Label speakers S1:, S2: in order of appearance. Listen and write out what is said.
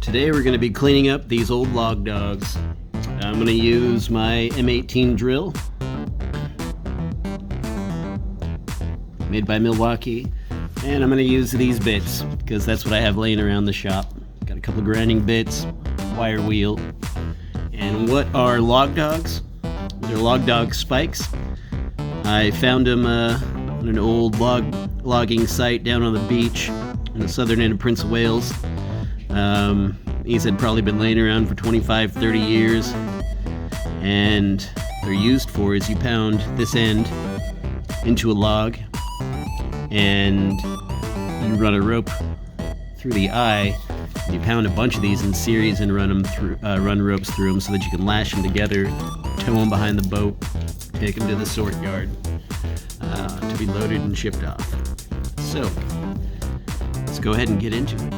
S1: Today we're going to be cleaning up these old log dogs. I'm going to use my M18 drill, made by Milwaukee, and I'm going to use these bits because that's what I have laying around the shop. Got a couple of grinding bits, wire wheel. And what are log dogs? They're log dog spikes. I found them on an old logging site down on the beach in the southern end of Prince of Wales. These had probably been laying around for 25, 30 years, and they're used for is you pound this end into a log and you run a rope through the eye. You pound a bunch of these in series and run ropes through them so that you can lash them together, tow them behind the boat, take them to the sort yard to be loaded and shipped off. So let's go ahead and get into it.